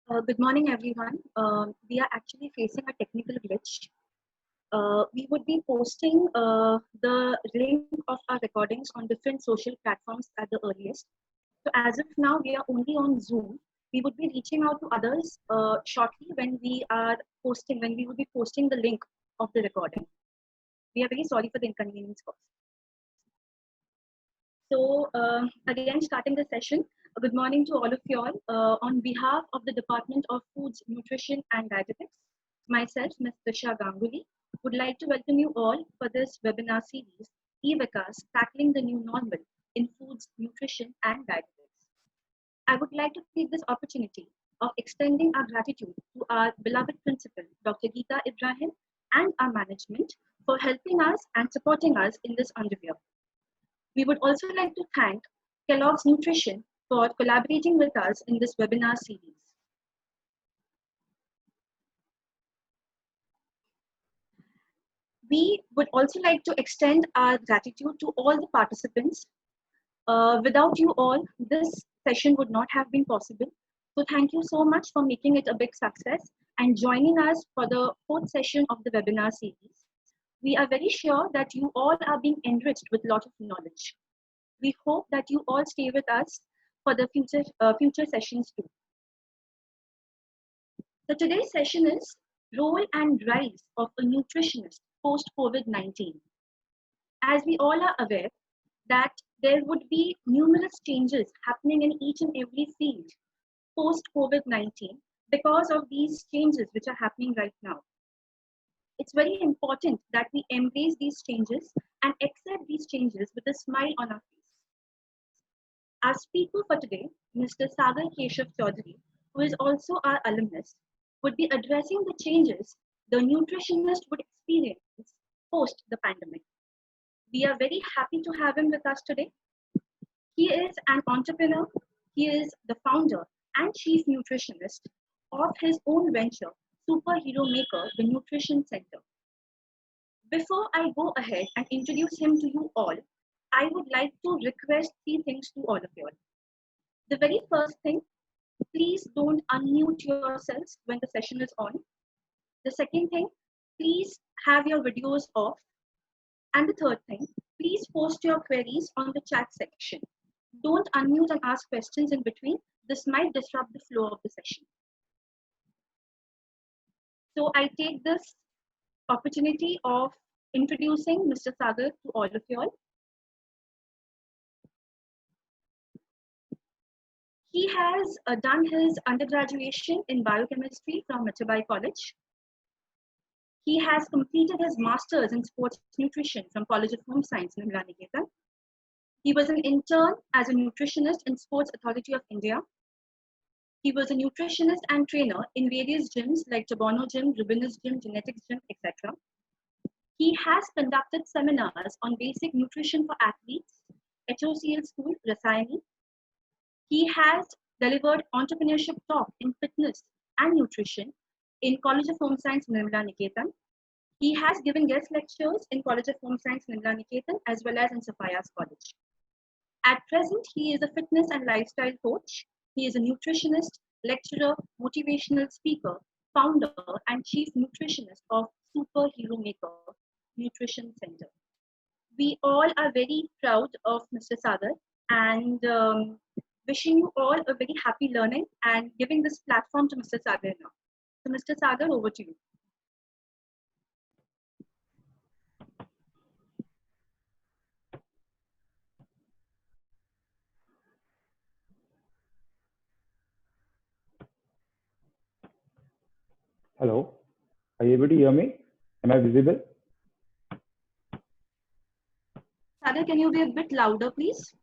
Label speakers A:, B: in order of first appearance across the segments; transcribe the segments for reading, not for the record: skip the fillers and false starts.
A: Good morning, everyone. We are actually facing a technical glitch. We would be posting the link of our recordings on different social platforms at the earliest. So as of now, we are only on Zoom. We would be reaching out to others shortly when we would be posting the link of the recording. We are very sorry for the inconvenience caused. So again, starting the session, good morning to all of you all. On behalf of the Department of Foods, Nutrition and Dietetics, myself, Ms. Tisha Ganguly, would like to welcome you all for this webinar series, eVikas, Tackling the New Normal in Foods, Nutrition and Dietetics. I would like to take this opportunity of extending our gratitude to our beloved principal, Dr. Geeta Ibrahim, and our management for helping us and supporting us in this endeavor. We would also like to thank Kellogg's Nutrition for collaborating with us in this webinar series. We would also like to extend our gratitude to all the participants. Without you all, this session would not have been possible. So thank you so much for making it a big success and joining us for the fourth session of the webinar series. We are very sure that you all are being enriched with a lot of knowledge. We hope that you all stay with us for the future sessions too. So today's session is Role and Rise of a Nutritionist post-COVID-19. As we all are aware that there would be numerous changes happening in each and every field post-COVID-19 because of these changes which are happening right now. It's very important that we embrace these changes and accept these changes with a smile on our face. Our speaker for today, Mr. Sagar Keshav Chaudhary, who is also our alumnus, would be addressing the changes the nutritionist would experience post the pandemic. We are very happy to have him with us today. He is an entrepreneur. He is the founder and chief nutritionist of his own venture, Superhero Maker, the Nutrition Center. Before I go ahead and introduce him to you all, I would like to request 3 things to all of you. The very first thing, please don't unmute yourselves when the session is on. The second thing, please have your videos off. And the third thing, please post your queries on the chat section. Don't unmute and ask questions in between. This might disrupt the flow of the session. So I take this opportunity of introducing Mr. Sagar to all of you all. He has done his undergraduation in biochemistry from Mirabai College. He has completed his master's in sports nutrition from College of Home Science, Nirmala Niketan. He was an intern as a nutritionist in Sports Authority of India. He was a nutritionist and trainer in various gyms like Chabono Gym, Rubinus Gym, Genetics Gym, etc. He has conducted seminars on basic nutrition for athletes, HOCL School, Rasayani. He has delivered entrepreneurship talk in fitness and nutrition in College of Home Science, Nirmala Niketan. He has given guest lectures in College of Home Science, Nirmala Niketan, as well as in Sophia's College. At present, he is a fitness and lifestyle coach. He is a nutritionist, lecturer, motivational speaker, founder, and chief nutritionist of Superhero Maker Nutrition Center. We all are very proud of Mr. Sagar and wishing you all a very happy learning and giving this platform to Mr. Sagar now. So Mr. Sagar, over to you.
B: Hello, are you able to hear me? Am I visible?
A: Sagar, can you be a bit louder, please?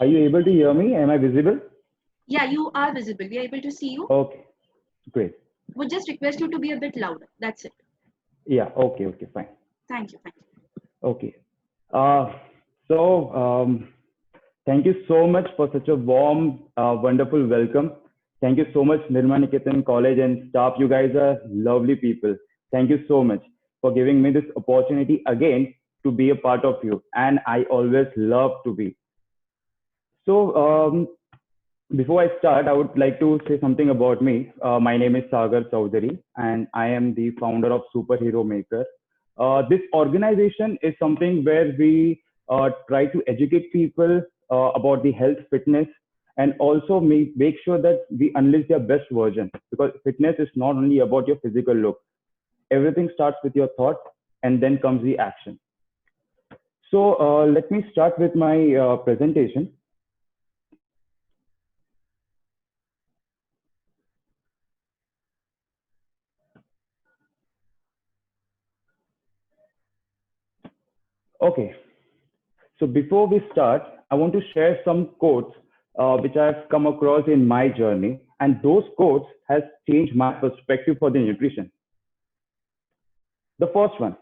B: Are you able to hear me? Am I visible?
A: Yeah, you are visible. We are able to see you.
B: Okay, great.
A: Would just request you to be a bit louder. That's it.
B: Yeah, okay, fine.
A: Thank you.
B: Okay. Thank you so much for such a warm, wonderful welcome. Thank you so much, Nirmala Niketan College and staff. You guys are lovely people. Thank you so much for giving me this opportunity again to be a part of you. And I always love to be. So Before I start, I would like to say something about me. My name is Sagar Chowdhury, and I am the founder of Superhero Maker. This organization is something where we try to educate people about the health, fitness, and also make sure that we unleash their best version. Because fitness is not only about your physical look. Everything starts with your thought, and then comes the action. So let me start with my presentation. Okay. So before we start, I want to share some quotes which I've come across in my journey, and those quotes has changed my perspective for the nutrition. The first one,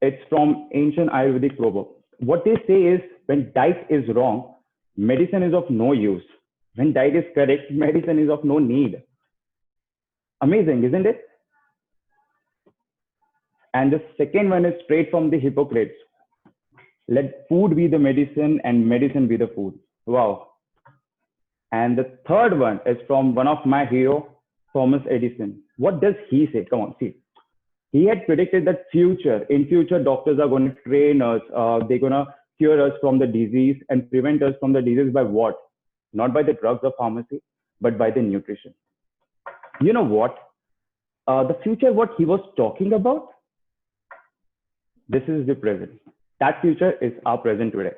B: it's from ancient Ayurvedic proverb. What they say is, when diet is wrong, medicine is of no use. When diet is correct, medicine is of no need. Amazing, isn't it? And the second one is straight from the Hippocrates. Let food be the medicine and medicine be the food. Wow. And the third one is from one of my hero, Thomas Edison. What does he say? Come on, see. He had predicted that in future, doctors are going to train us. They're going to cure us from the disease and prevent us from the disease by what? Not by the drugs or pharmacy, but by the nutrition. You know what? The future, what he was talking about, this is the present. That future is our present today.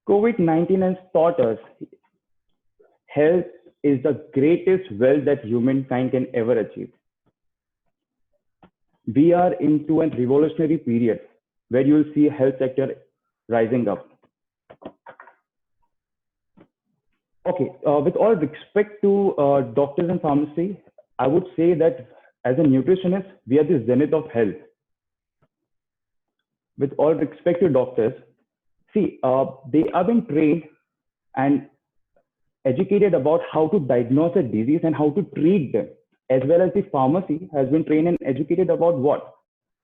B: COVID-19 has taught us health is the greatest wealth that humankind can ever achieve. We are into a revolutionary period where you will see health sector rising up. Okay, with all respect to doctors and pharmacy, I would say that as a nutritionist, we are the zenith of health. With all respect to doctors, see, they have been trained and educated about how to diagnose a disease and how to treat them, as well as the pharmacy has been trained and educated about what?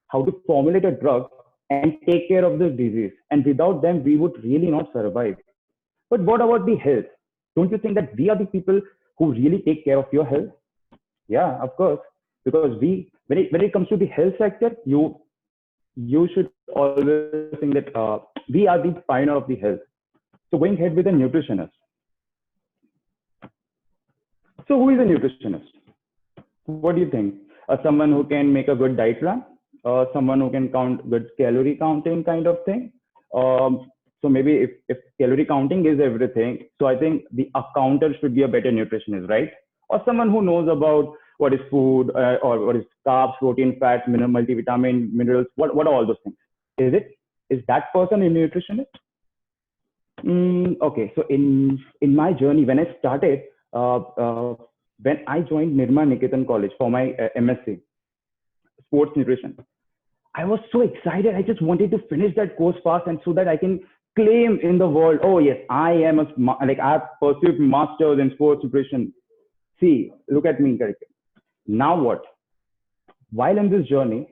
B: How to formulate a drug and take care of the disease. And without them, we would really not survive. But what about the health? Don't you think that we are the people who really take care of your health? Yeah, of course. Because when it comes to the health sector, you should always think that we are the pioneer of the health. So going ahead with a nutritionist. So who is a nutritionist? What do you think? Someone who can make a good diet plan? Someone who can count good calorie counting kind of thing? So maybe if calorie counting is everything, so I think the accountant should be a better nutritionist, right? Or someone who knows about what is food or what is carbs, protein, fats, multivitamin, minerals, what are all those things? Is that person a nutritionist? Okay, so in my journey, when I started, when I joined Nirma Niketan College for my MSc, sports nutrition, I was so excited. I just wanted to finish that course fast, and so that I can claim in the world, oh yes, I am I have pursued masters in sports nutrition. See, look at me, correct. Now what? While in this journey,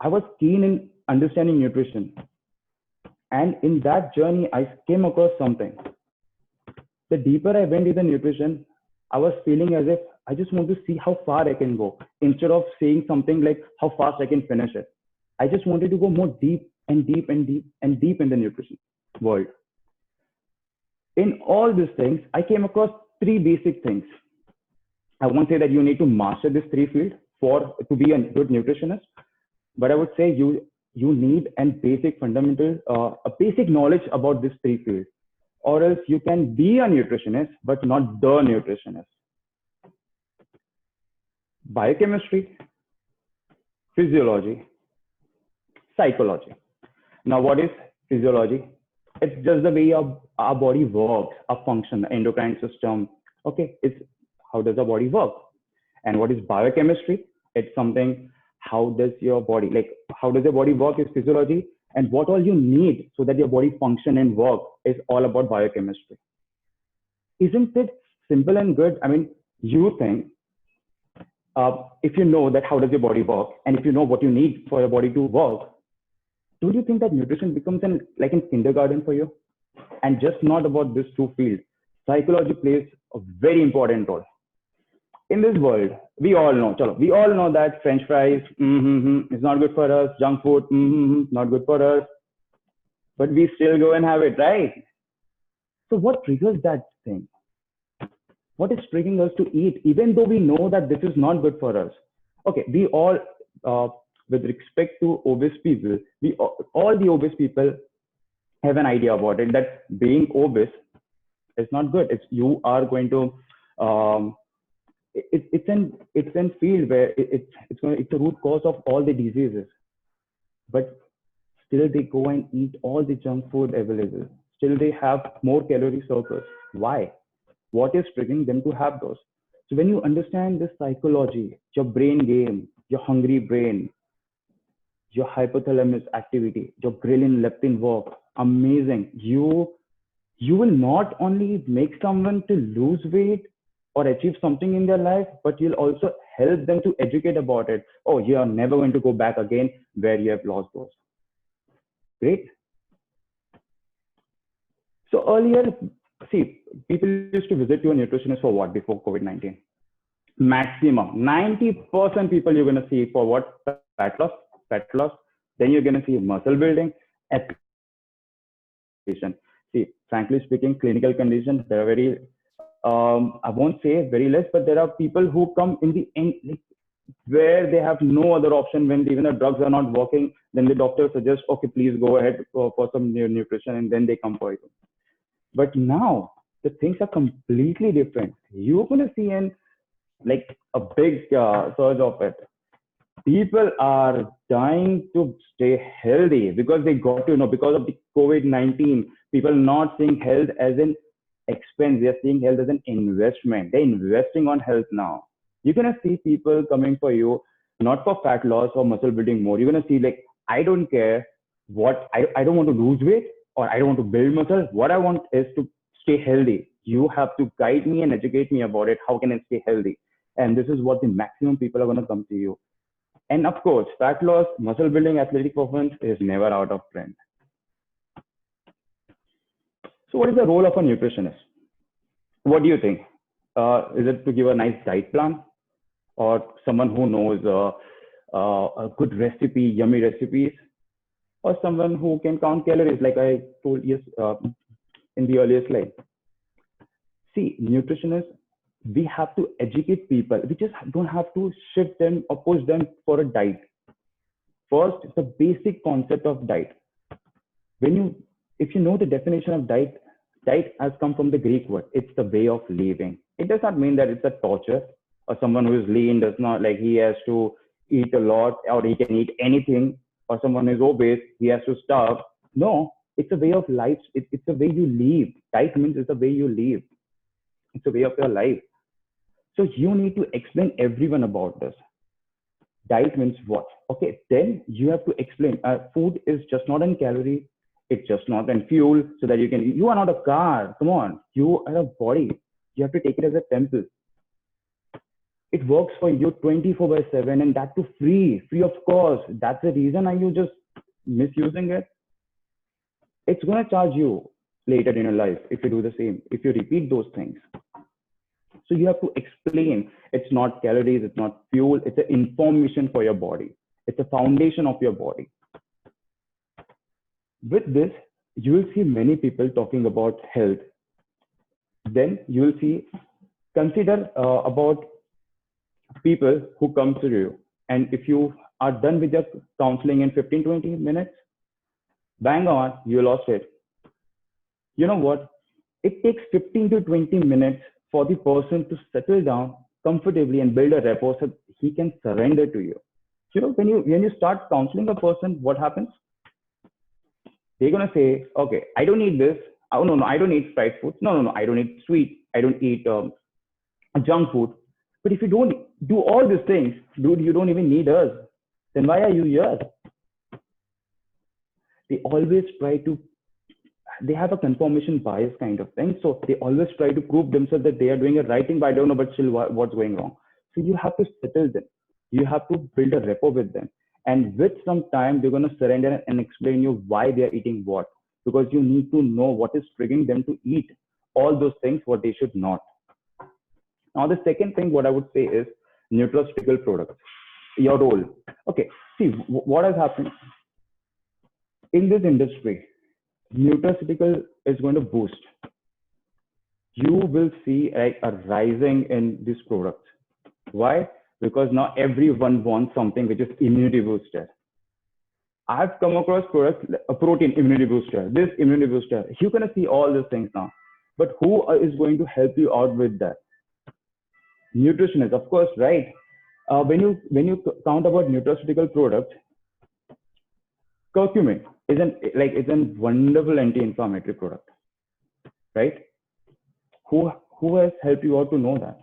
B: I was keen in understanding nutrition. And in that journey, I came across something. The deeper I went into nutrition, I was feeling as if I just want to see how far I can go instead of saying something like how fast I can finish it. I just wanted to go more deep and deep and deep and deep in the nutrition world. In all these things, I came across three basic things. I won't say that you need to master this three field to be a good nutritionist, but I would say you need a basic fundamental, a basic knowledge about this three fields, or else you can be a nutritionist, but not the nutritionist. Biochemistry, physiology, psychology. Now, what is physiology? It's just the way our body works, our function, the endocrine system. Okay, it's how does the body work? And what is biochemistry? It's something, how does your body, how does your body work is physiology, and what all you need so that your body function and work is all about biochemistry. Isn't it simple and good? I mean, you think, if you know that how does your body work, and if you know what you need for your body to work, don't you think that nutrition becomes like in kindergarten for you? And just not about this two fields. Psychology plays a very important role. In this world, we all know that French fries is not good for us, junk food not good for us, but we still go and have it, right? So what triggers that thing? What is triggering us to eat, even though we know that this is not good for us? Okay, we all, uh, with respect to obese people, all the obese people have an idea about it that being obese is not good. It's you are going to um, it's an field where it's a root cause of all the diseases, but still they go and eat all the junk food available. Still they have more calorie surplus. Why? What is triggering them to have those? So when you understand this psychology, your brain game, your hungry brain, your hypothalamus activity, your ghrelin leptin work, amazing. You will not only make someone to lose weight or achieve something in their life, but you'll also help them to educate about it. Oh, you are never going to go back again where you have lost those. Great. So earlier, see, people used to visit to a nutritionist for what before COVID-19? Maximum 90% people you're going to see for what? Fat loss, fat loss. Then you're going to see muscle building, application. See, frankly speaking, clinical conditions, they're very, I won't say very less, but there are people who come in the end, like, where they have no other option when even the drugs are not working. Then the doctor suggests, okay, please go ahead for some nutrition, and then they come for you. But now the things are completely different. You're going to see an like a big surge of it. People are dying to stay healthy because they got to know because of the COVID-19. People not seeing health as an expense; they're seeing health as an investment. They're investing on health now. You're gonna see people coming for you not for fat loss or muscle building more. You're gonna see like I don't care what I don't want to lose weight or I don't want to build muscle. What I want is to stay healthy. You have to guide me and educate me about it. How can I stay healthy? And this is what the maximum people are gonna come to you. And of course, fat loss, muscle building, athletic performance is never out of trend. So, what is the role of a nutritionist? What do you think? Is it to give a nice diet plan, or someone who knows a good recipe, yummy recipes, or someone who can count calories, like I told you in the earlier slide? See, nutritionists, we have to educate people. We just don't have to shift them or push them for a diet. First, the basic concept of diet. When you, if you know the definition of diet, diet has come from the Greek word. It's the way of living. It does not mean that it's a torture or someone who is lean does not like he has to eat a lot or he can eat anything, or someone who is obese, he has to starve. No, it's a way of life. It's a way you live. Diet means it's a way you live. It's a way of your life. So you need to explain everyone about this. Diet means what? Okay, then you have to explain. Food is just not in calorie. It's just not in fuel, so that you can. You are not a car. Come on, you are a body. You have to take it as a temple. It works for you 24/7, and that too free of cost. That's the reason are you just misusing it? It's gonna charge you later in your life if you do the same. If you repeat those things. So you have to explain it's not calories, it's not fuel, it's an information for your body. It's a foundation of your body. With this, you will see many people talking about health. Then you will see, consider about people who come to you. And if you are done with your counseling in 15-20 minutes, bang on, you lost it. You know what? It takes 15 to 20 minutes for the person to settle down comfortably and build a rapport so he can surrender to you. You know, when you start counseling a person, what happens? They're gonna say, okay, I don't need this. Oh no, I don't eat fried food. No, I don't eat sweet. I don't eat junk food. But if you don't do all these things, dude, you don't even need us. Then why are you here? They always try to, they have a confirmation bias kind of thing. So they always try to prove themselves that they are doing a right thing, but I don't know, but still what's going wrong. So you have to settle them. You have to build a rapport with them. And with some time, they're going to surrender and explain you why they are eating what. because you need to know what is triggering them to eat all those things what they should not. Now the second thing what I would say is nutraceutical products, your role. Okay, see what has happened in this industry. Nutraceutical is going to boost. You will see like a rising in these products. Why? Because now everyone wants something which is immunity booster. I've come across products, a protein immunity booster, this immunity booster. You're gonna see all these things now. But who is going to help you out with that? Nutritionist, of course, right? When you count about nutraceutical products, curcumin is a wonderful anti-inflammatory product, right? Who has helped you out to know that?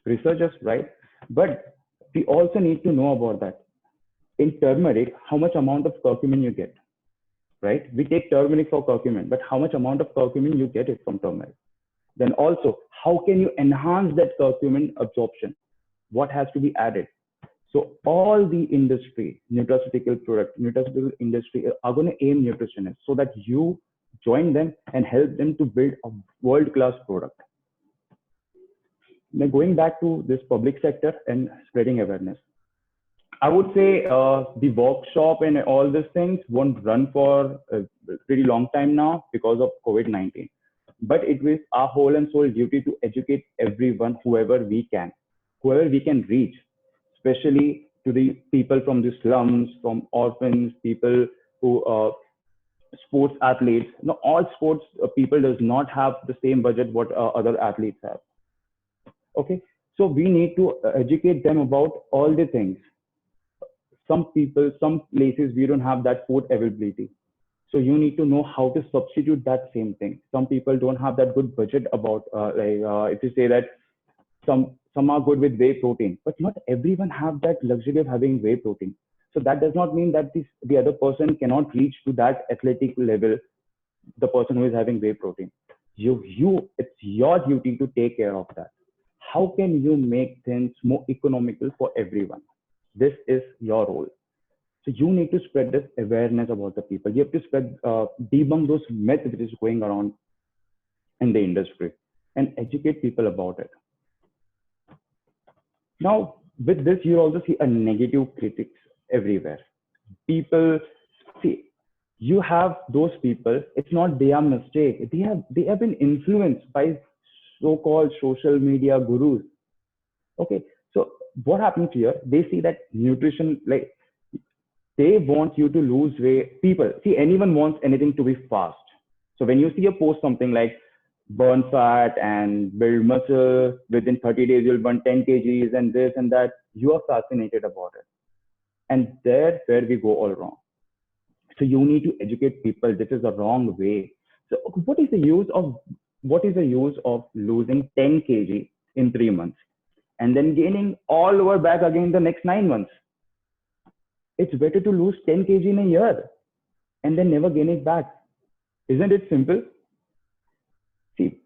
B: Researchers, right? But we also need to know about that. In turmeric, how much amount of curcumin you get, right? We take turmeric for curcumin, but how much amount of curcumin you get it from turmeric? Then also, how can you enhance that curcumin absorption? What has to be added? So all the industry, nutraceutical industry are going to aim nutritionists so that you join them and help them to build a world-class product. Now going back to this public sector and spreading awareness, I would say the workshop and all these things won't run for a pretty long time now because of COVID-19. But it is our whole and soul duty to educate everyone, whoever we can reach, especially to the people from the slums, from orphans, people who sports athletes. No, all sports people does not have the same budget what other athletes have. Okay, so we need to educate them about all the things. Some people, some places we don't have that food availability. So you need to know how to substitute that same thing. Some people don't have that good budget about if you say that some are good with whey protein, but not everyone have that luxury of having whey protein. So that does not mean that the other person cannot reach to that athletic level, the person who is having whey protein. It's your duty to take care of that. How can you make things more economical for everyone? This is your role. So you need to spread this awareness about the people. You have to debunk those myths which is going around in the industry and educate people about it. Now, with this, you also see a negative critics everywhere. People see, you have those people. It's not their mistake. They have been influenced by so-called social media gurus. Okay, so what happens here? They see that nutrition, like they want you to lose weight. People see, anyone wants anything to be fast. So when you see a post something like burn fat and build muscle within 30 days, you'll burn 10 kgs and this and that, you are fascinated about it. And there's where we go all wrong. So you need to educate people. This is the wrong way. So what is the use of losing 10 kg in 3 months and then gaining all over back again the next 9 months? It's better to lose 10 kg in a year and then never gain it back. Isn't it simple? See,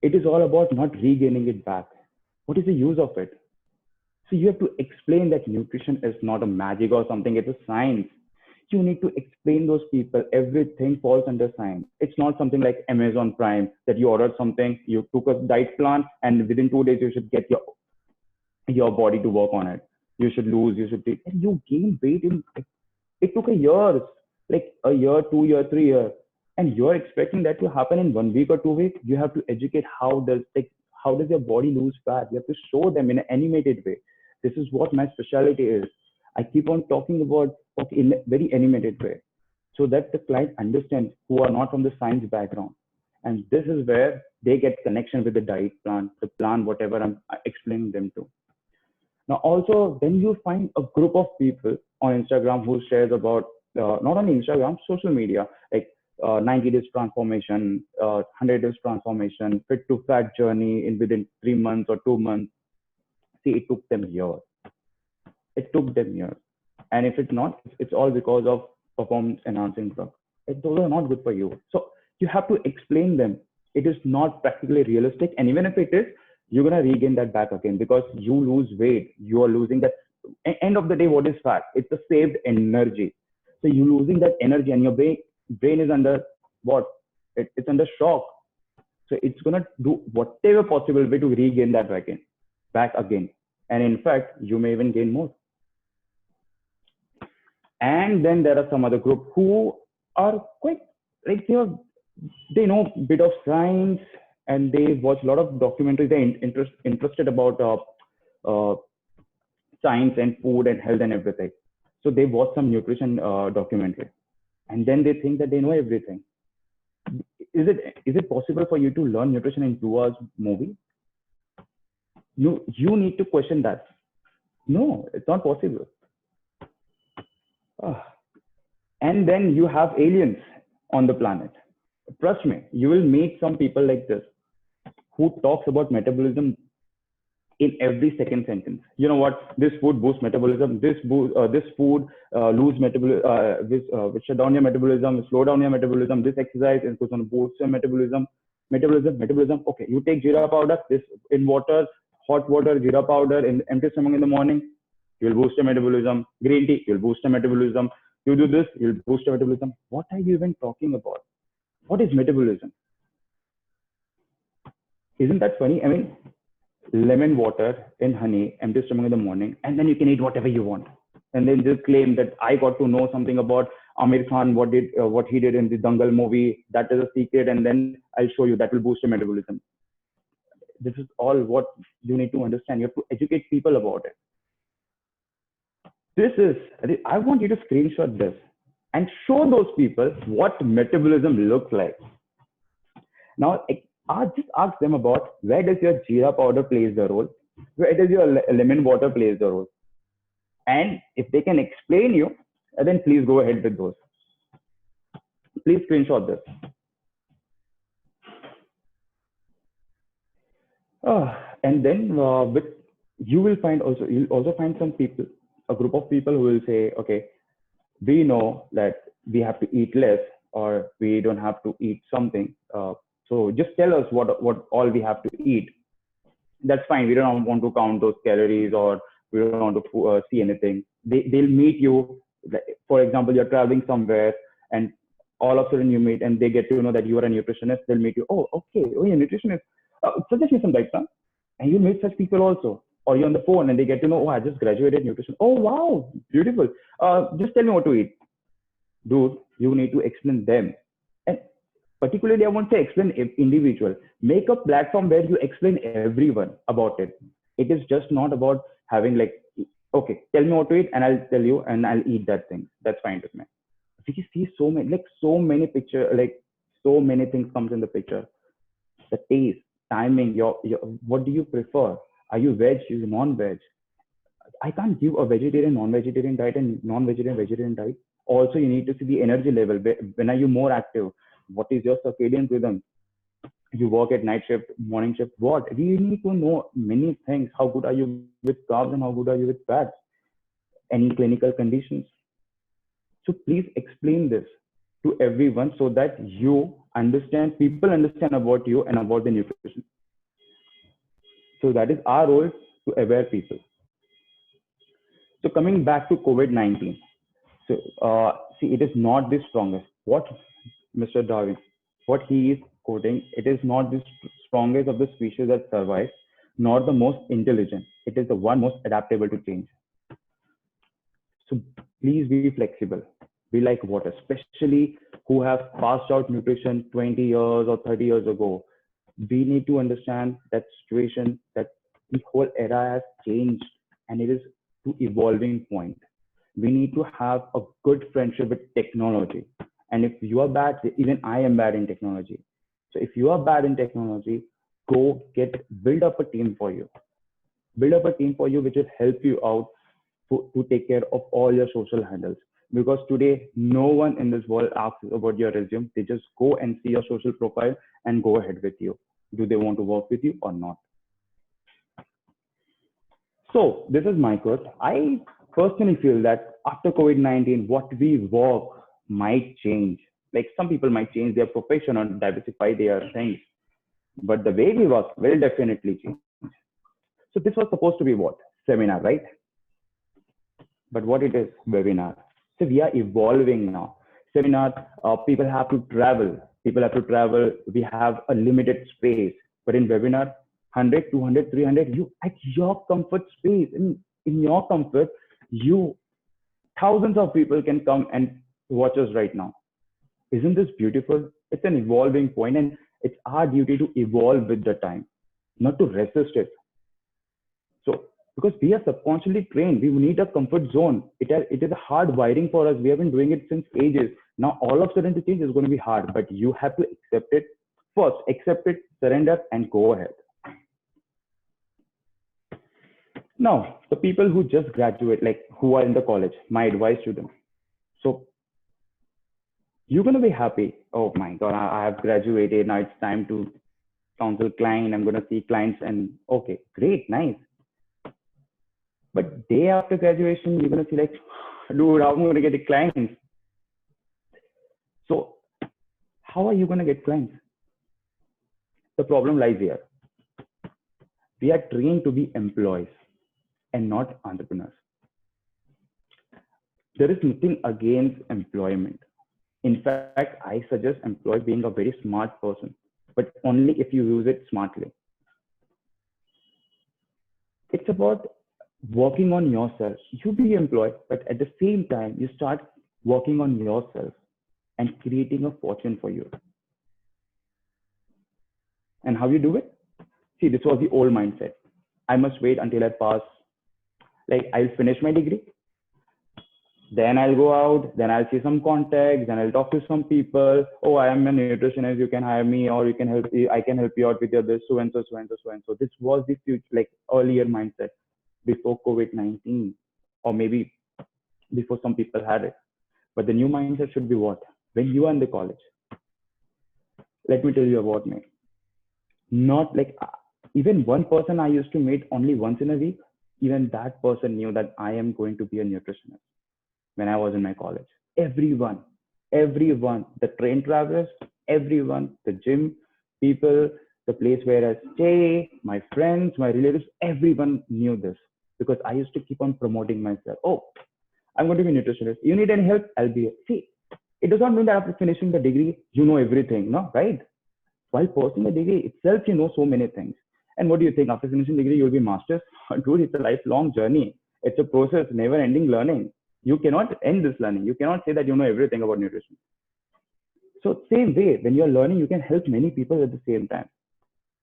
B: it is all about not regaining it back. What is the use of it? So you have to explain that nutrition is not a magic or something. It's a science. You need to explain those people. Everything falls under science. It's not something like Amazon Prime that you ordered something, you took a diet plan, and within 2 days you should get your body to work on it. You should lose, you should take, and you gain weight it took a year, like a year, 2 years, 3 years. And you're expecting that to happen in 1 week or 2 weeks. You have to educate how does your body lose fat. You have to show them in an animated way. This is what my specialty is. I keep on talking about in a very animated way so that the client understands who are not from the science background. And this is where they get connection with the diet plan, the plan, whatever I'm explaining them to. Now, also, when you find a group of people on Instagram who shares about, not only Instagram, social media, like 90 days transformation, 100 days transformation, fit to fat journey within 3 months or 2 months. See, it took them years. And if it's not, it's all because of performance enhancing drugs. Those are not good for you. So you have to explain them. It is not practically realistic. And even if it is, you're going to regain that back again because you lose weight. You are losing that. End of the day, what is fat? It's a saved energy. So you're losing that energy and your brain is under what? It's under shock. So it's gonna do whatever possible way to regain that back again. And in fact, you may even gain more. And then there are some other group who are quite like they know a bit of science and they watch a lot of documentaries. They're interested about uh, science and food and health and everything. So they watch some nutrition documentary, and then they think that they know everything. Is it possible for you to learn nutrition in 2 hours movie? You need to question that. No, it's not possible. Ah. And then you have aliens on the planet. Trust me, you will meet some people like this who talks about metabolism in every second sentence. You know what? This food boosts metabolism. This food lose metabolism. This shut down your metabolism, slow down your metabolism. This exercise is going to boost your metabolism. Metabolism. Okay, you take jeera powder. This in water, hot water, jeera powder in empty stomach in the morning. You'll boost your metabolism. Green tea, you'll boost your metabolism. You do this, you'll boost your metabolism. What are you even talking about? What is metabolism? Isn't that funny? I mean, lemon water in honey, empty stomach in the morning, and then you can eat whatever you want. And then just claim that I got to know something about Amir Khan, what he did in the Dangal movie. That is a secret, and then I'll show you that will boost your metabolism. This is all what you need to understand. You have to educate people about it. I want you to screenshot this and show those people what metabolism looks like. Now, I'll just ask them about where does your jeera powder plays the role? Where does your lemon water plays the role? And if they can explain you, then please go ahead with those. Please screenshot this. And then you'll also find some people, a group of people who will say, okay, we know that we have to eat less or we don't have to eat something. So just tell us what all we have to eat. That's fine. We don't want to count those calories or we don't want to see anything. They'll meet you. For example, you're traveling somewhere and all of a sudden you meet and they get to know that you are a nutritionist. They'll meet you. Oh, okay. Oh, you're a nutritionist. Suggest me some diet plan. And you meet such people also. Or you're on the phone and they get to know, oh, I just graduated nutrition. Oh, wow. Beautiful. Just tell me what to eat. Dude, you need to explain them. And particularly, I won't say explain individual. Make a platform where you explain everyone about it. It is just not about having like, okay, tell me what to eat and I'll tell you and I'll eat that thing. That's fine with me. We see so many pictures, like so many things comes in the picture. The taste, timing, what do you prefer? Are you veg? Are you non-veg? I can't give a vegetarian, non-vegetarian diet and non-vegetarian, vegetarian diet. Also, you need to see the energy level. When are you more active? What is your circadian rhythm? You work at night shift, morning shift, what? We need to know many things. How good are you with carbs and how good are you with fats? Any clinical conditions? So please explain this to everyone so that people understand about you and about the nutrition. So that is our role to aware people. So coming back to COVID-19. So see, it is not the strongest. What Mr. Darwin, what he is quoting, it is not the strongest of the species that survive, nor the most intelligent. It is the one most adaptable to change. So please be flexible. Be like water, especially who have passed out nutrition 20 years or 30 years ago. We need to understand that situation, that the whole era has changed and it is to evolving point. We need to have a good friendship with technology. And if you are bad, even I am bad in technology. So if you are bad in technology, build up a team for you. Build up a team for you which will help you out to take care of all your social handles. Because today, no one in this world asks about your resume. They just go and see your social profile and go ahead with you. Do they want to work with you or not? So this is my quote. I personally feel that after COVID-19, what we work might change. Like some people might change their profession or diversify their things. But the way we work will definitely change. So this was supposed to be what? Seminar, right? But what it is? Webinar. So we are evolving now. Seminar, people have to travel. People have to travel. We have a limited space. But in webinar, 100, 200, 300, you at your comfort space, in your comfort, you thousands of people can come and watch us right now. Isn't this beautiful? It's an evolving point, and it's our duty to evolve with the time, not to resist it. So, because we are subconsciously trained, we need a comfort zone. It is a hard wiring for us. We have been doing it since ages. Now, all of a sudden, the change is going to be hard, but you have to accept it. First, accept it, surrender, and go ahead. Now, the people who just graduate, like who are in the college, my advice to them. So, you're going to be happy. Oh my God, I have graduated. Now it's time to counsel client. I'm going to see clients, and okay, great, nice. But day after graduation, you're going to see like, dude, how am I going to get the clients? So how are you going to get clients? The problem lies here. We are trained to be employees and not entrepreneurs. There is nothing against employment. In fact, I suggest employee being a very smart person, but only if you use it smartly. It's about working on yourself. You be employed, but at the same time, you start working on yourself and creating a fortune for you. And how you do it? See, this was the old mindset. I must wait until I pass. Like, I'll finish my degree. Then I'll go out. Then I'll see some contacts. Then I'll talk to some people. Oh, I am a nutritionist. You can hire me, or you can help. I can help you out with your this, so and so, so and so, so and so. This was the future, like earlier mindset before COVID-19, or maybe before some people had it. But the new mindset should be what? When you are in the college, let me tell you about me. Not like even one person I used to meet only once in a week. Even that person knew that I am going to be a nutritionist when I was in my college. Everyone, the train travelers, everyone, the gym people, the place where I stay, my friends, my relatives, everyone knew this because I used to keep on promoting myself. Oh, I'm going to be a nutritionist. You need any help? I'll be here. See, it does not mean that after finishing the degree, you know everything, no, right? While pursuing a degree itself, you know so many things. And what do you think? After finishing the degree, you'll be masters? Dude, it's a lifelong journey. It's a process, never-ending learning. You cannot end this learning. You cannot say that you know everything about nutrition. So same way, when you're learning, you can help many people at the same time.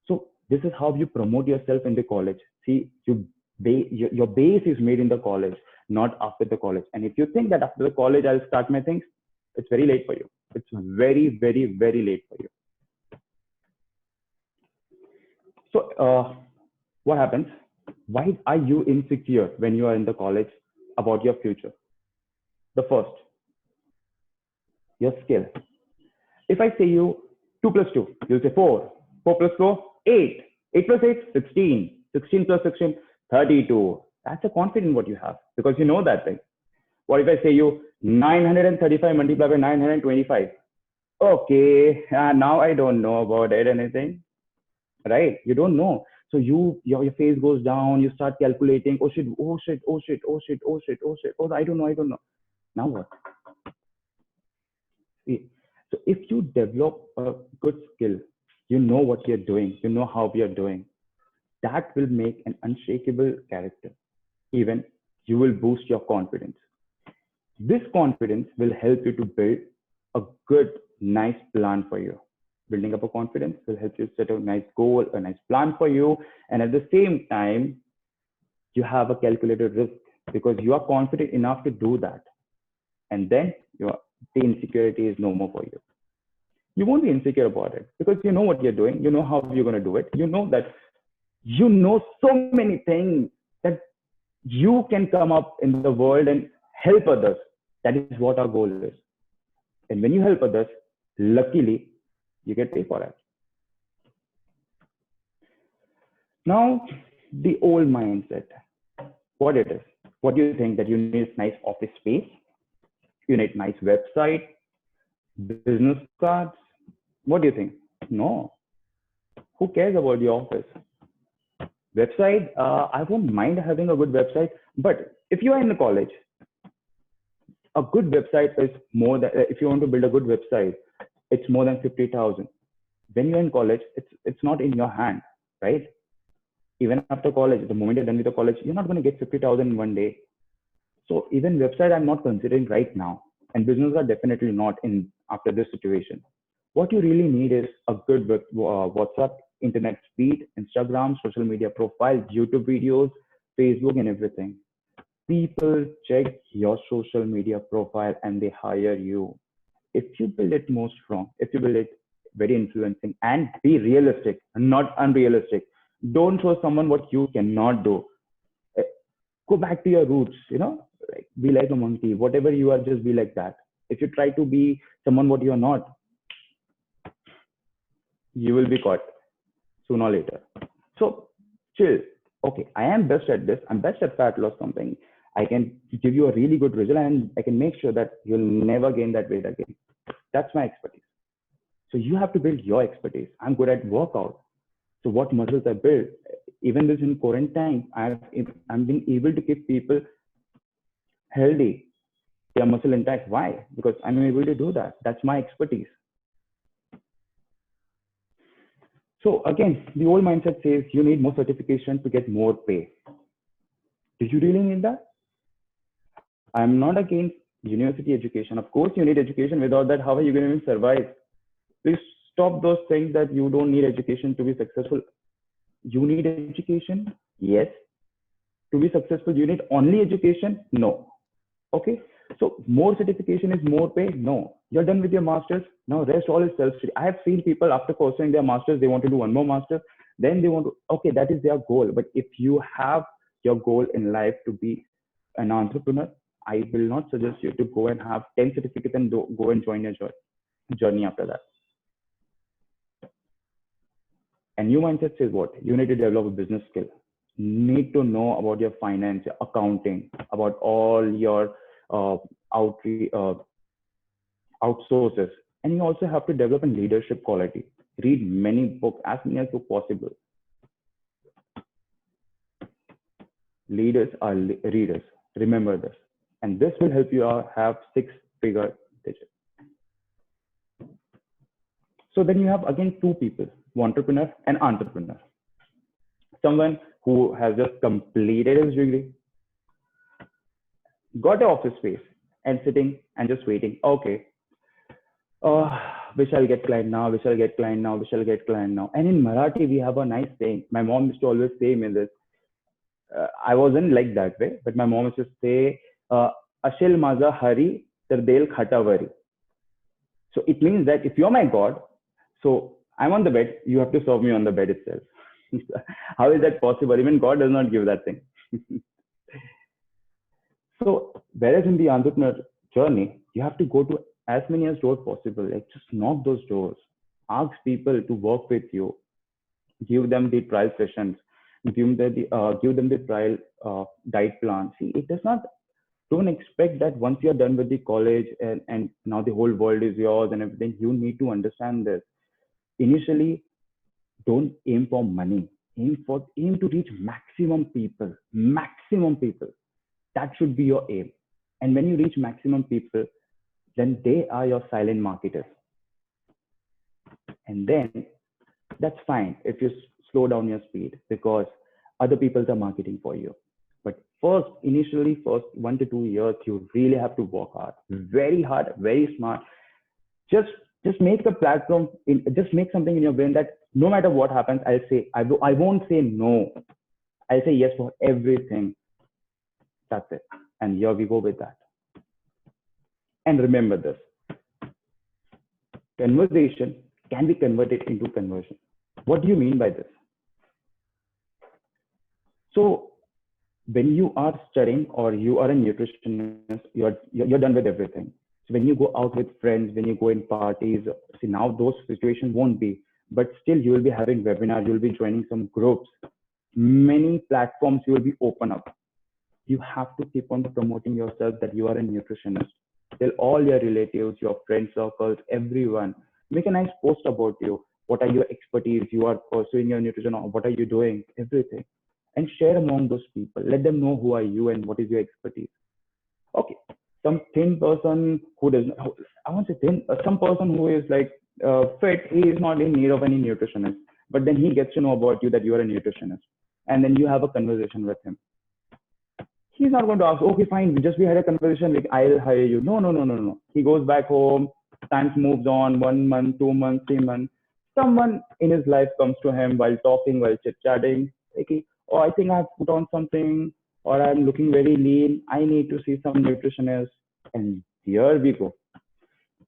B: So this is how you promote yourself in the college. See, your base is made in the college, not after the college. And if you think that after the college, I'll start my things, it's very late for you. It's very, very, very late for you. So what happens? Why are you insecure when you are in the college about your future? The first, your skill. If I say you 2 plus 2, you'll say 4. 4 plus 4, 8. 8 plus 8, 16. 16 plus 16, 32. That's a confidence what you have because you know that thing. What if I say you 935 multiplied by 925? Okay, now I don't know about it, anything. Right? You don't know. So your face goes down, you start calculating, oh shit, oh shit, oh shit, oh shit, oh shit, oh shit, oh I don't know. Now what? See, so if you develop a good skill, you know what you're doing, you know how you're doing, that will make an unshakable character. Even you will boost your confidence. This confidence will help you to build a good, nice plan for you. Building up a confidence will help you set a nice goal, a nice plan for you. And at the same time, you have a calculated risk because you are confident enough to do that. And then the insecurity is no more for you. You won't be insecure about it because you know what you're doing. You know how you're going to do it. You know that you know so many things that you can come up in the world and help others. That is what our goal is. And when you help others, luckily, you get paid for it. Now, the old mindset, what it is, what do you think that you need nice office space? You need nice website, business cards. What do you think? No. Who cares about the office? Website, I won't mind having a good website, but if you are in the college, a good website is more than, if you want to build a good website, it's more than 50,000. When you're in college, it's not in your hand, right? Even after college, the moment you're done with the college, you're not going to get 50,000 in one day. So even website, I'm not considering right now, and business are definitely not in after this situation. What you really need is a good WhatsApp, internet speed, Instagram, social media profile, YouTube videos, Facebook, and everything. People check your social media profile and they hire you. If you build it more strong, if you build it very influencing and be realistic, not unrealistic, don't show someone what you cannot do. Eh, Go back to your roots, like be like a monkey. Whatever you are, just be like that. If you try to be someone what you are not, you will be caught sooner or later. So chill. Okay, I am best at this. I'm best at fat loss something. I can give you a really good result and I can make sure that you'll never gain that weight again. That's my expertise. So you have to build your expertise. I'm good at workout. So what muscles I build? Even this in quarantine, I've been able to keep people healthy, their muscle intact. Why? Because I'm able to do that. That's my expertise. So again, the old mindset says you need more certification to get more pay. Do you really need that? I'm not against university education. Of course, you need education. Without that, how are you going to survive? Please stop those things that you don't need education to be successful. You need education, yes. To be successful, you need only education, no. Okay, so more certification is more pay, no. You're done with your masters, now rest all is self-study. I have seen people after pursuing their masters, they want to do one more master, then they want to, okay, that is their goal. But if you have your goal in life to be an entrepreneur, I will not suggest you to go and have 10 certificates and go and join your journey after that. And new mindset says what? You need to develop a business skill. Need to know about your finance, your accounting, about all your outsources. And you also have to develop a leadership quality. Read many books, as many as possible. Leaders are readers. Remember this. And this will help you have 6-figure digits. So then you have again two people, entrepreneur and entrepreneur. Someone who has just completed his degree, got an office space and sitting and just waiting. Okay, we shall get client now, we shall get client now, we shall get client now. And in Marathi, we have a nice saying. My mom used to always say me this. I wasn't like that way, but my mom used to say, Ashil maza hari, ter del khatavari. So it means that if you're my God, so I'm on the bed, you have to serve me on the bed itself. How is that possible? Even God does not give that thing. So whereas in the entrepreneur journey, you have to go to as many as doors possible. Like just knock those doors. Ask people to work with you. Give them the trial sessions. Give them the trial diet plan. See, it does not. Don't expect that once you're done with the college and now the whole world is yours and everything. You need to understand this. Initially, don't aim for money. Aim to reach maximum people. Maximum people. That should be your aim. And when you reach maximum people, then they are your silent marketers. And then that's fine if you slow down your speed because other people are marketing for you. But initially, first 1 to 2 years, you really have to work hard, very hard, very smart. Just make the platform, just make something in your brain that no matter what happens, I'll say, I won't say no. I'll say yes for everything. That's it. And here we go with that. And remember this. Conversation can be converted into conversion. What do you mean by this? So when you are studying or you are a nutritionist, you're done with everything. So when you go out with friends, when you go in parties, see now those situations won't be, but still you will be having webinars, you will be joining some groups, many platforms you will be open up. You have to keep on promoting yourself that you are a nutritionist. Tell all your relatives, your friend circles, everyone. Make a nice post about you. What are your expertise? You are pursuing your nutrition, or what are you doing? Everything. And share among those people. Let them know who are you and what is your expertise. Okay. some thin person who does not, I won't say thin, some person who is like fit, he is not in need of any nutritionist. But then he gets to know about you that you are a nutritionist. And then you have a conversation with him. He's not going to ask, okay, fine, just we had a conversation, like I'll hire you. No, no, no, no, no. He goes back home, time moves on, 1 month, 2 months, 3 months. Someone in his life comes to him while talking, while chit chatting, like, oh, I think I've put on something, or I'm looking very lean. I need to see some nutritionist. And here we go.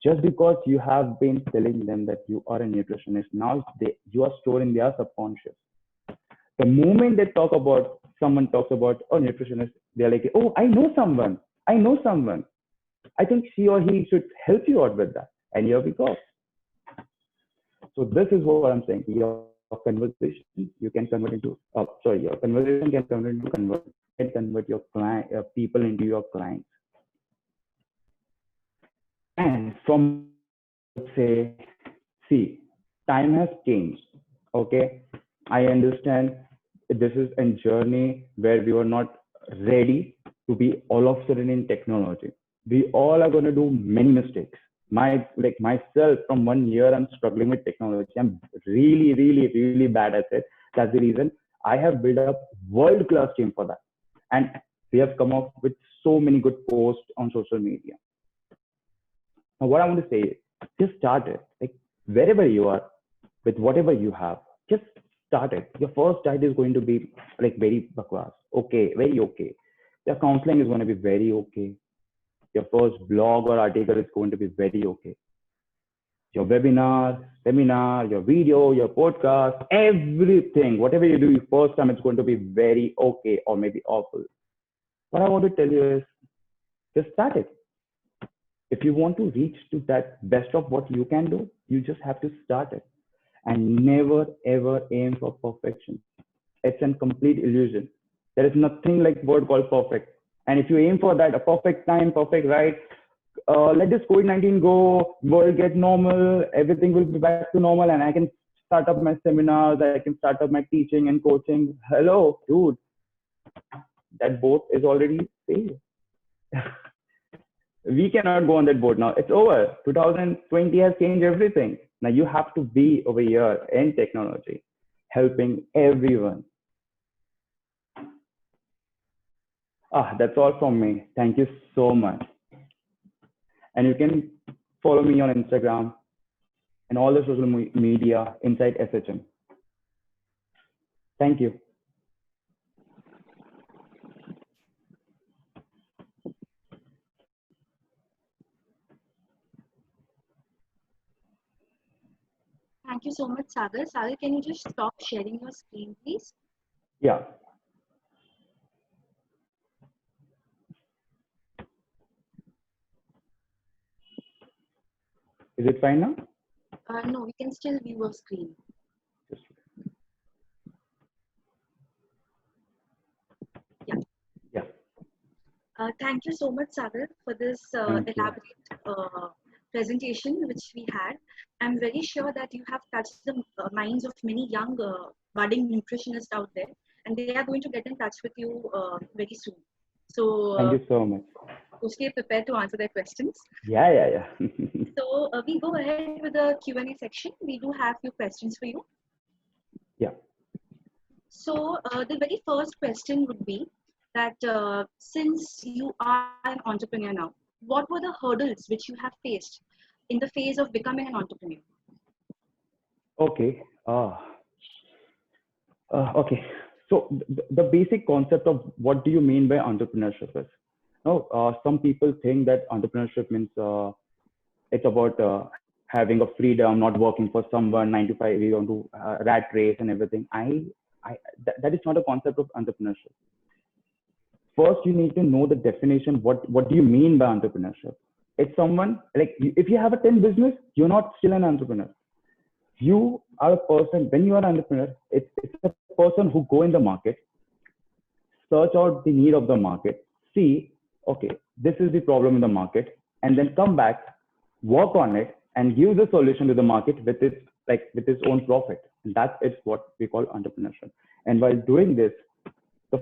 B: Just because you have been telling them that you are a nutritionist, now you are storing their subconscious. The moment they talk about, someone talks about, oh, nutritionist, they're like, oh, I know someone. I know someone. I think she or he should help you out with that. And here we go. So this is what I'm saying. Your conversation, you can convert into, your conversation can convert your client, people into your clients. And from, say, see, time has changed. Okay. I understand this is a journey where we were not ready to be all of a sudden in technology. We all are going to do many mistakes. Myself, from 1 year, I'm struggling with technology. I'm really, really, really bad at it. That's the reason I have built up world-class team for that. And we have come up with so many good posts on social media. Now, what I want to say is, just start it. Like wherever you are, with whatever you have, just start it. Your first diet is going to be like very bakwas. Okay, very okay. Your counseling is going to be very okay. Your first blog or article is going to be very okay. Your webinar, seminar, your video, your podcast, everything, whatever you do, first time it's going to be very okay or maybe awful. What I want to tell you is just start it. If you want to reach to that best of what you can do, you just have to start it. And never ever aim for perfection. It's a complete illusion. There is nothing like word called perfect. And if you aim for that, a perfect time, perfect right, let this COVID-19 go, world get normal, everything will be back to normal, and I can start up my seminars, I can start up my teaching and coaching. Hello, dude, that boat is already sailed. We cannot go on that boat now. It's over. 2020 has changed everything. Now you have to be over here in technology, helping everyone. That's all from me. Thank you so much. And you can follow me on Instagram and all the social media inside SHM. Thank you.
A: Thank you so much, Sagar. Sagar, can you just stop sharing your screen, please?
B: Yeah. Is it fine now?
A: No, we can still view your screen. Yeah.
B: Yeah.
A: Thank you so much, Sagar, for this elaborate presentation which we had. I'm very sure that you have touched the minds of many young budding nutritionists out there, and they are going to get in touch with you very soon. So
B: thank you so much.
A: Stay prepared to answer their questions.
B: Yeah.
A: So we go ahead with the Q&A section. We do have few questions for you.
B: Yeah.
A: So the very first question would be that since you are an entrepreneur now, what were the hurdles which you have faced in the phase of becoming an entrepreneur?
B: Okay. Okay. So the basic concept of what do you mean by entrepreneurship is, some people think that entrepreneurship means it's about having a freedom, not working for someone 9 to 5, you want to rat race and everything. That is not a concept of entrepreneurship. First, you need to know the definition. What do you mean by entrepreneurship? It's someone like if you have a 10 business, you're not still an entrepreneur. You are a person. When you are an entrepreneur, it's a person who go in the market, search out the need of the market, see, okay, this is the problem in the market, and then come back, work on it, and give the solution to the market with its own profit. That is what we call entrepreneurship. And while doing this, the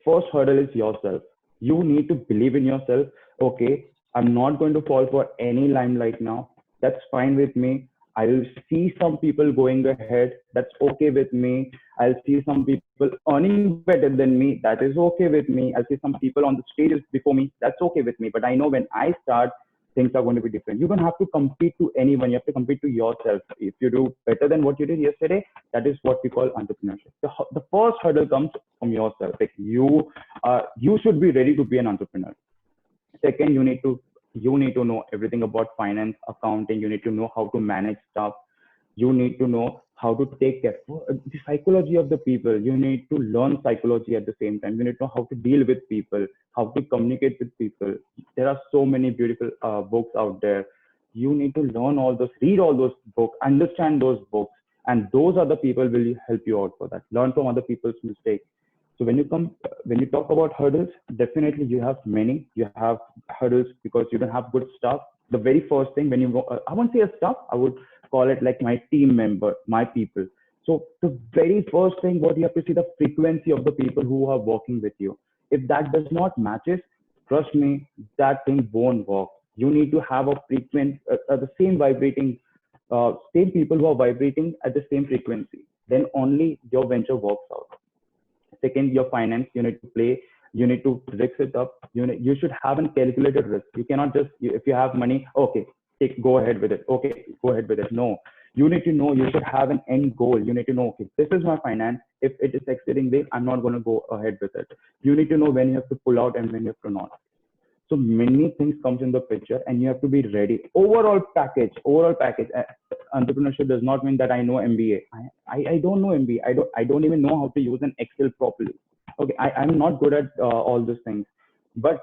B: first hurdle is yourself. You need to believe in yourself. okay, I'm not going to fall for any limelight now. That's fine with me. I will see some people going ahead. That's okay with me. I'll see some people earning better than me. That is okay with me. I'll see some people on the stages before me. That's okay with me. But I know when I start, things are going to be different. You don't have to compete to anyone. You have to compete to yourself. If you do better than what you did yesterday, that is what we call entrepreneurship. The first hurdle comes from yourself. Like you should be ready to be an entrepreneur. Second, you need to know everything about finance, accounting. You need to know how to manage stuff. You need to know how to take care the psychology of the people. You need to learn psychology at the same time. You need to know how to deal with people, how to communicate with people. There are so many beautiful books out there. You need to learn all those, read all those books, understand those books, and those are the people will help you out for that. Learn from other people's mistakes. So when you talk about hurdles, definitely you have many. You have hurdles because you don't have good stuff. The very first thing when I won't say a stuff, I would call it like my team member, my people. So the very first thing, what you have to see the frequency of the people who are working with you. If that does not matches, trust me, that thing won't work. You need to have a the same vibrating, same people who are vibrating at the same frequency. Then only your venture works out. Second, your finance, you need to risk it up. You should have a calculated risk. You cannot just, if you have money, okay, go ahead with it. Okay, go ahead with it. No, you need to know, you should have an end goal. You need to know, okay, this is my finance. If it is exceeding this, I'm not going to go ahead with it. You need to know when you have to pull out and when you have to not. So many things comes in the picture and you have to be ready. Overall package. Entrepreneurship does not mean that I know MBA. I don't know MBA. I don't even know how to use an Excel properly. Okay, I'm not good at all these things. But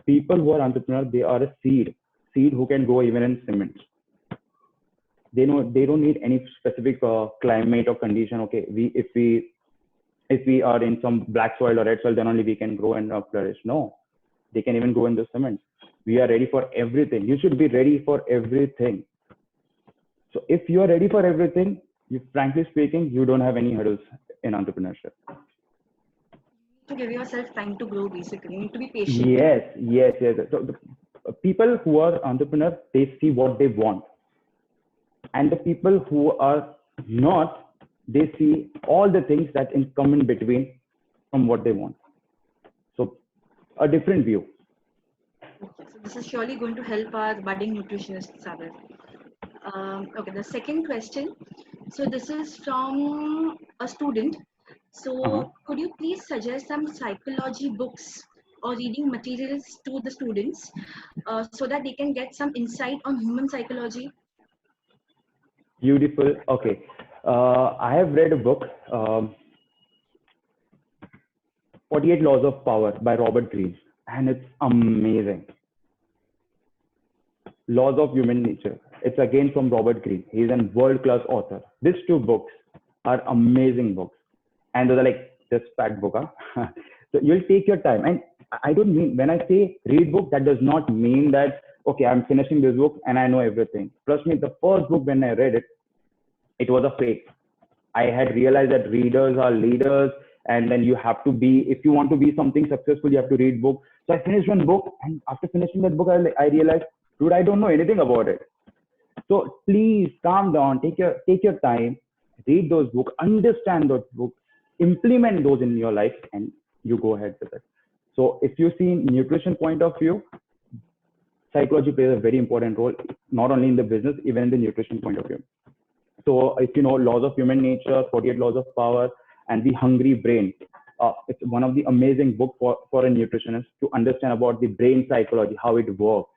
B: people who are entrepreneurs, they are a seed who can grow even in cement. They don't need any specific climate or condition. Okay, if we are in some black soil or red soil, then only we can grow and flourish. No, they can even go in the cement. We are ready for everything. You should be ready for everything. So if you are ready for everything, frankly speaking, you don't have any hurdles in entrepreneurship.
A: To give yourself time to grow, basically. You need to be patient.
B: Yes. So the people who are entrepreneurs, they see what they want. And the people who are not, they see all the things that come in between from what they want. So a different view.
A: Okay, so this is surely going to help our budding nutritionists, Sagar. Okay, the second question. So this is from a student. So could you please suggest some psychology books or reading materials to the students so that they can get some insight on human psychology?
B: Beautiful. Okay. I have read a book, 48 Laws of Power by Robert Greene, and it's amazing. Laws of Human Nature. It's again from Robert Greene. He's a world-class author. These two books are amazing books. And those are like this packed book. Huh? So you'll take your time. And I don't mean, when I say read book, that does not mean that, okay, I'm finishing this book and I know everything. Trust me, the first book when I read it, it was a fake. I had realized that readers are leaders, and then you have to be, if you want to be something successful, you have to read book. So I finished one book, and after finishing that book, I realized, dude, I don't know anything about it. So please calm down, take your time, read those books, understand those books, implement those in your life, and you go ahead with it. So if you see nutrition point of view, psychology plays a very important role, not only in the business, even in the nutrition point of view. So if you know Laws of Human Nature, 48 Laws of Power, and The Hungry Brain, it's one of the amazing books for a nutritionist to understand about the brain psychology, how it works.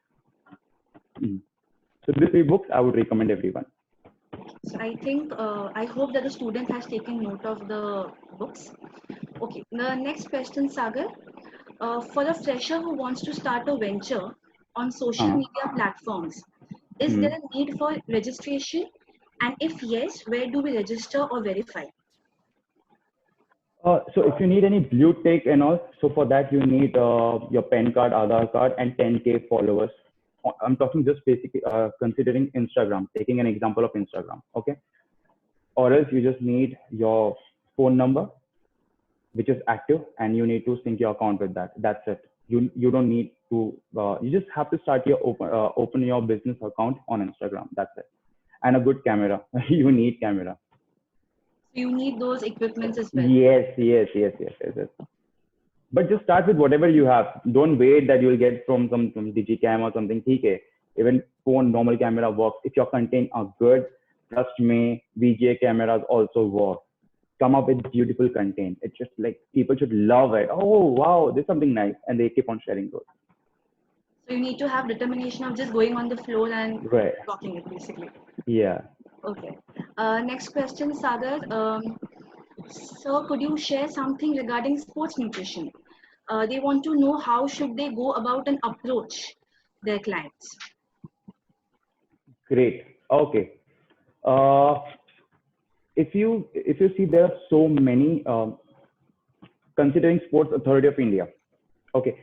B: So these three books I would recommend everyone.
A: So I think, I hope that the student has taken note of the books. Okay, the next question, Sagar. For a fresher who wants to start a venture on social media platforms, is there a need for registration? And if yes, where do we register or verify?
B: So if you need any blue tick and all, so for that you need your PAN card, Aadhaar card, and 10K followers. I'm talking just basically considering Instagram, taking an example of Instagram, okay? Or else you just need your phone number, which is active, and you need to sync your account with that. That's it. You don't need to. You just have to start your open your business account on Instagram. That's it. And a good camera. You need camera.
A: So you need those equipments as well.
B: Yes. But just start with whatever you have. Don't wait that you'll get from some digicam or something. Okay. Even phone normal camera works. If your content are good, trust me, VGA cameras also work. Come up with beautiful content. It's just like people should love it. Oh wow, there's something nice, and they keep on sharing those.
A: So you need to have determination of just going on the floor and
B: Right.
A: rocking it basically.
B: Yeah.
A: Okay. Next question, Sagar. So could you share something regarding sports nutrition? They want to know how should they go about and approach their clients.
B: Great. Okay. Uh, if you see, there are so many considering Sports Authority of India. Okay.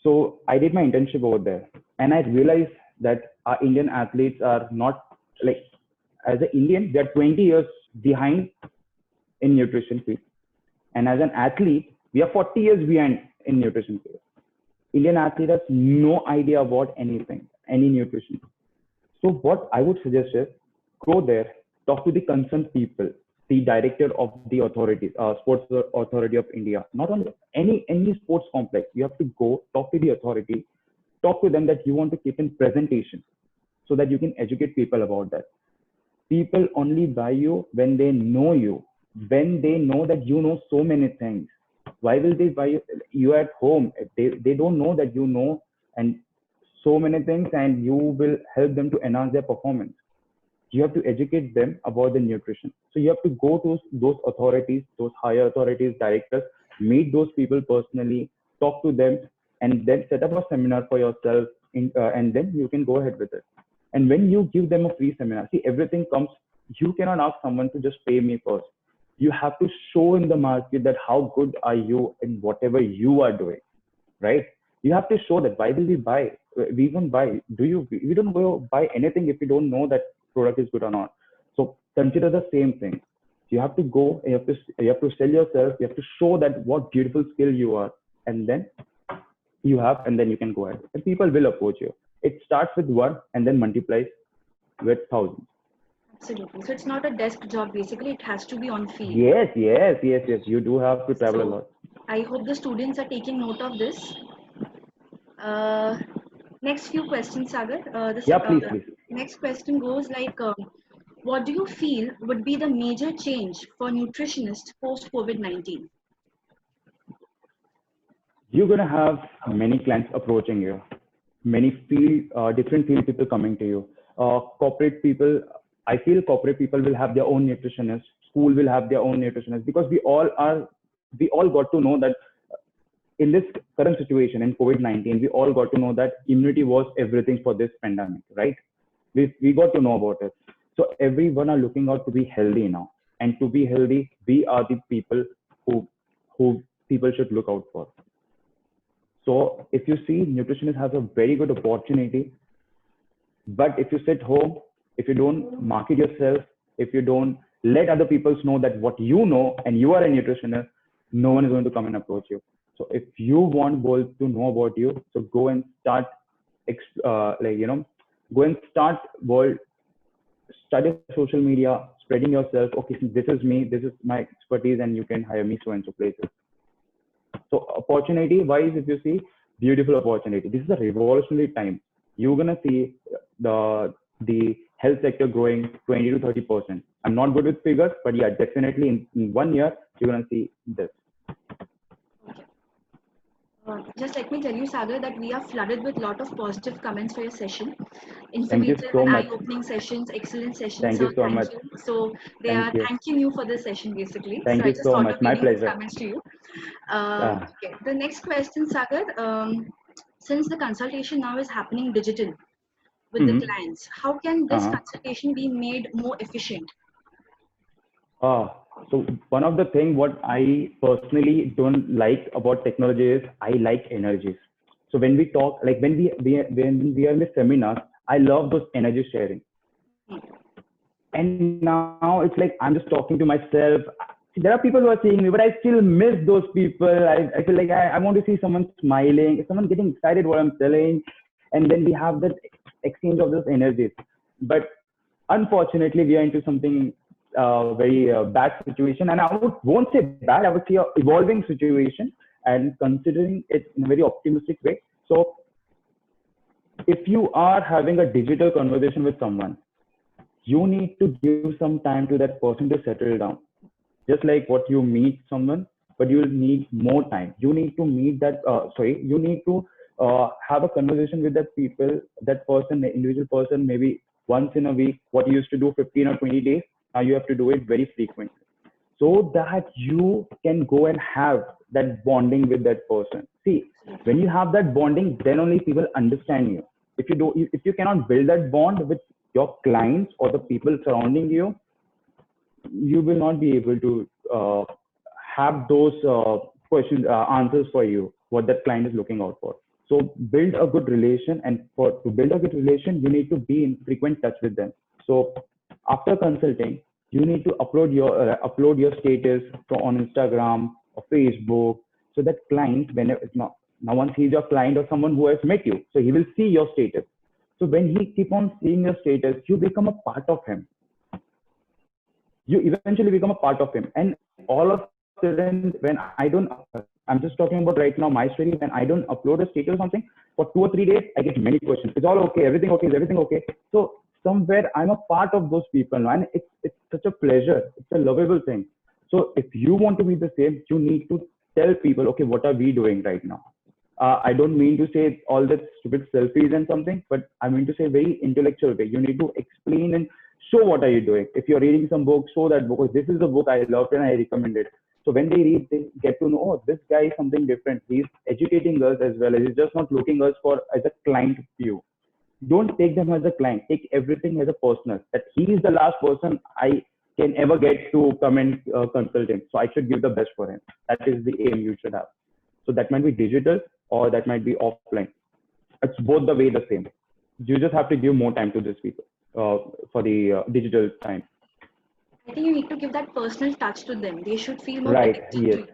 B: So I did my internship over there, and I realized that our Indian athletes are not like, as an Indian, they're 20 years behind in nutrition field, and as an athlete, we are 40 years behind in nutrition field. Indian athlete has no idea about anything, any nutrition. So what I would suggest is go there, talk to the concerned people, the director of the authorities, Sports Authority of India, not only any sports complex. You have to go talk to the authority, talk to them that you want to keep in presentation, so that you can educate people about that. People only buy you when they know you, when they know that you know so many things. Why will they buy you at home? They don't know that you know and so many things, and you will help them to enhance their performance. You have to educate them about the nutrition. So you have to go to those authorities, those higher authorities, directors, meet those people personally, talk to them, and then set up a seminar for yourself, and then you can go ahead with it. And when you give them a free seminar, see, everything comes, you cannot ask someone to just pay me first. You have to show in the market that how good are you in whatever you are doing, right? You have to show that. Why will we buy? We won't buy. We don't go buy anything if we don't know that product is good or not. So consider the same thing. You have to go, you have to sell yourself, you have to show that what beautiful skill you are, and then and then you can go ahead. And people will approach you. It starts with one and then multiplies with thousands.
A: Absolutely. So it's not a desk job basically, it has to be on field.
B: Yes. You do have to travel a lot.
A: I hope the students are taking note of this. Next few questions, Sagar.
B: Please.
A: Next question goes like, what do you feel would be the major change for nutritionists post COVID-19?
B: You're gonna have many clients approaching you, many different field people coming to you. Corporate people, I feel corporate people will have their own nutritionist. School will have their own nutritionist, because we all got to know that in this current situation in COVID-19, we all got to know that immunity was everything for this pandemic, right? We got to know about it. So everyone are looking out to be healthy now, and to be healthy, we are the people who people should look out for. So if you see, nutritionist has a very good opportunity, but if you sit home, if you don't market yourself, if you don't let other people know that what you know and you are a nutritionist, no one is going to come and approach you. So if you want world to know about you, so go and start, go and start world, study social media, spreading yourself. Okay, so this is me, this is my expertise, and you can hire me so and so places. So opportunity wise, if you see, beautiful opportunity. This is a revolutionary time. You're gonna see the health sector growing 20 to 30%. I'm not good with figures, but yeah, definitely in 1 year you're gonna see this.
A: Just let me tell you, Sagar, that we are flooded with a lot of positive comments for your session.
B: Informative and
A: eye-opening sessions, excellent sessions.
B: Thank you so much.
A: So they are thanking you for this session, basically.
B: Thank you so much. My pleasure.
A: Comments to you. Okay. The next question, Sagar. Since the consultation now is happening digital with the clients, how can this consultation be made more efficient?
B: So one of the things what I personally don't like about technology is I like energies. So when we talk, like when we are in the seminars, I love those energy sharing. And now it's like I'm just talking to myself. See, there are people who are seeing me, but I still miss those people. I feel like I want to see someone smiling, someone getting excited what I'm telling, and then we have that exchange of those energies. But unfortunately, we are into something very bad situation, and won't say bad. I would say a evolving situation, and considering it in a very optimistic way. So, if you are having a digital conversation with someone, you need to give some time to that person to settle down. Just like what you meet someone, but you need more time. You need to meet that. You need to have a conversation with that person, the individual person, maybe once in a week. What you used to do 15 or 20 days, now you have to do it very frequently, so that you can go and have that bonding with that person. See, when you have that bonding, then only people understand you. If you cannot build that bond with your clients or the people surrounding you, you will not be able to have those questions answers for you what that client is looking out for. So build a good relation, and to build a good relation, you need to be in frequent touch with them. So after consulting, you need to upload your status on Instagram or Facebook, so that client, whenever now once he's your client or someone who has met you, so he will see your status. So when he keep on seeing your status, you become a part of him. You eventually become a part of him. And all of a sudden, I'm just talking about right now my story. When I don't upload a status or something for 2 or 3 days, I get many questions. It's all okay, everything okay, is everything okay? So somewhere I'm a part of those people now, and it's such a pleasure. It's a lovable thing. So if you want to be the same, you need to tell people, okay, what are we doing right now? I don't mean to say all that stupid selfies and something, but I mean to say very intellectual way. You need to explain and show what are you doing. If you're reading some book, show that book. This is the book I loved and I recommend it. So when they read, they get to know, oh, this guy is something different. He's educating us as well. He's just not looking us as a client view. Don't take them as a client. Take everything as a personal. That he is the last person I can ever get to come and consult him. So I should give the best for him. That is the aim you should have. So that might be digital or that might be offline. It's both the way the same. You just have to give more time to these people for the digital time.
A: I think you need to give that personal touch to them. They should feel more
B: right.
A: connected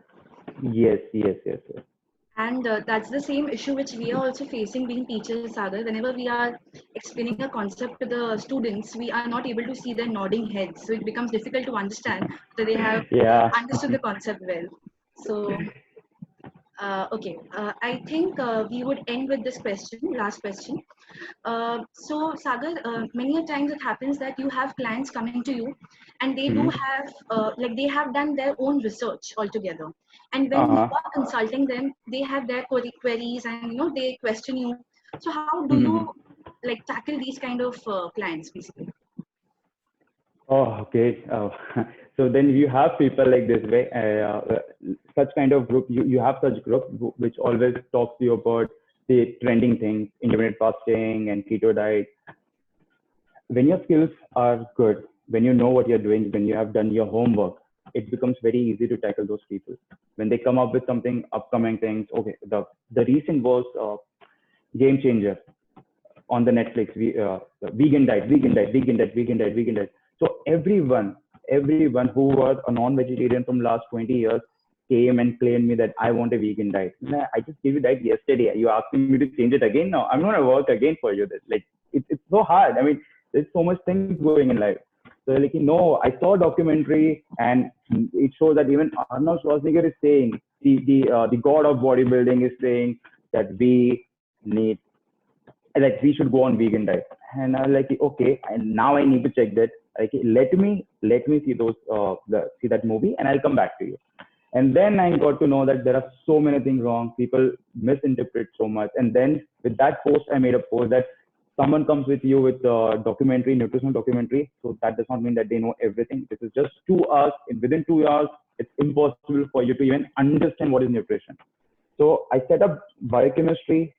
A: to
B: you. Yes.
A: And that's the same issue which we are also facing being teachers, Sagar. Whenever we are explaining a concept to the students, we are not able to see their nodding heads. So it becomes difficult to understand that they have understood the concept well. So, okay, I think we would end with this question, last question. So, Sagar, many a times it happens that you have clients coming to you and they do have, they have done their own research altogether. And when you are consulting them, they have their queries and, they question you. So how do you tackle these kind of clients basically?
B: Oh, okay. So then you have people like this way, such kind of group, you have such group which always talks to you about the trending things, intermittent fasting and keto diet. When your skills are good, when you know what you're doing, when you have done your homework, it becomes very easy to tackle those people. When they come up with something, upcoming things, okay, the recent was Game Changer on the Netflix, vegan diet. So everyone who was a non-vegetarian from last 20 years came and claimed me that I want a vegan diet. I just gave you diet yesterday. You asking me to change it again? No, I'm not going to work again for you. It's so hard. I mean, there's so much things going in life. So I saw a documentary and it shows that even Arnold Schwarzenegger is saying, the god of bodybuilding is saying that we should go on vegan diet. And I was like, okay, and now I need to check that. Let me see see that movie and I'll come back to you. And then I got to know that there are so many things wrong. People misinterpret so much. And then with that post, I made a post that someone comes with you with a nutritional documentary. So that does not mean that they know everything. This is just 2 hours. Within 2 hours, it's impossible for you to even understand what is nutrition. So I set up biochemistry,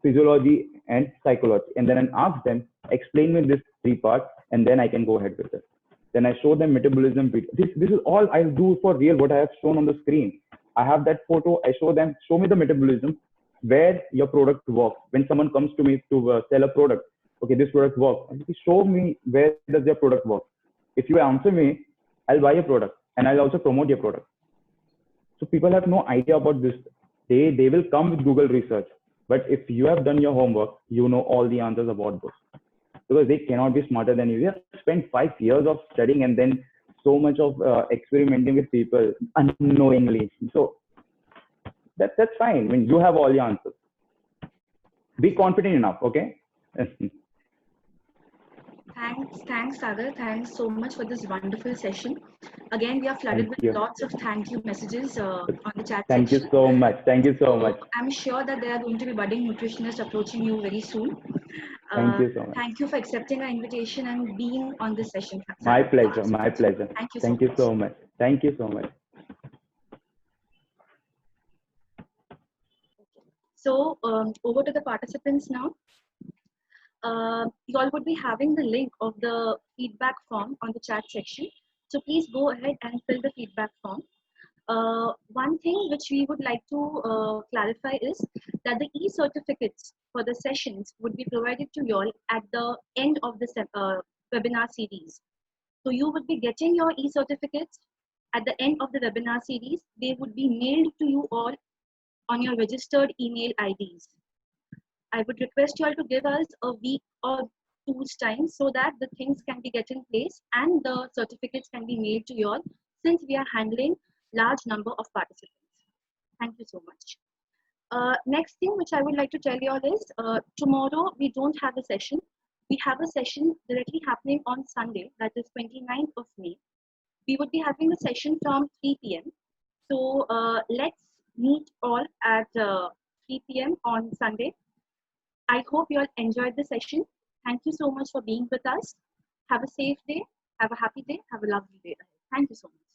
B: physiology, and psychology. And then I asked them, explain me this 3 parts, and then I can go ahead with it. Then I show them metabolism. This is all I do for real, what I have shown on the screen. I have that photo. I show them, show me the metabolism, where your product works. When someone comes to me to sell a product, okay, this product works. Show me where does your product work. If you answer me, I'll buy your product. and I'll also promote your product. So people have no idea about this. They will come with Google research, but if you have done your homework, you know all the answers about those, because they cannot be smarter than you. You have spent 5 years of studying and then so much of experimenting with people unknowingly. So that's fine. I mean, you have all the answers. Be confident enough, okay?
A: Thanks, Sagar. Thanks so much for this wonderful session. Again, we are flooded with lots of thank you messages on the chat
B: Thank
A: section.
B: you so much. Thank you so much.
A: I'm sure that there are going to be budding nutritionists approaching you very soon.
B: Thank you so much.
A: Thank you for accepting our invitation and being on this session.
B: My pleasure. My pleasure.
A: Thank you so much.
B: Thank you so much.
A: So over to the participants now. You all would be having the link of the feedback form on the chat section. So please go ahead and fill the feedback form. One thing which we would like to clarify is that the e-certificates for the sessions would be provided to you all at the end of the webinar series. So you would be getting your e-certificates at the end of the webinar series. They would be mailed to you all on your registered email IDs. I would request you all to give us a week or two's time so that the things can be get in place and the certificates can be mailed to you all, since we are handling large number of participants. Thank you so much. Next thing which I would like to tell you all is tomorrow we don't have a session. We have a session directly happening on Sunday, that is 29th of May. We would be having a session from 3 p.m. So let's meet all at 3 p.m. on Sunday. I hope you all enjoyed the session. Thank you so much for being with us. Have a safe day. Have a happy day. Have a lovely day. Thank you so much.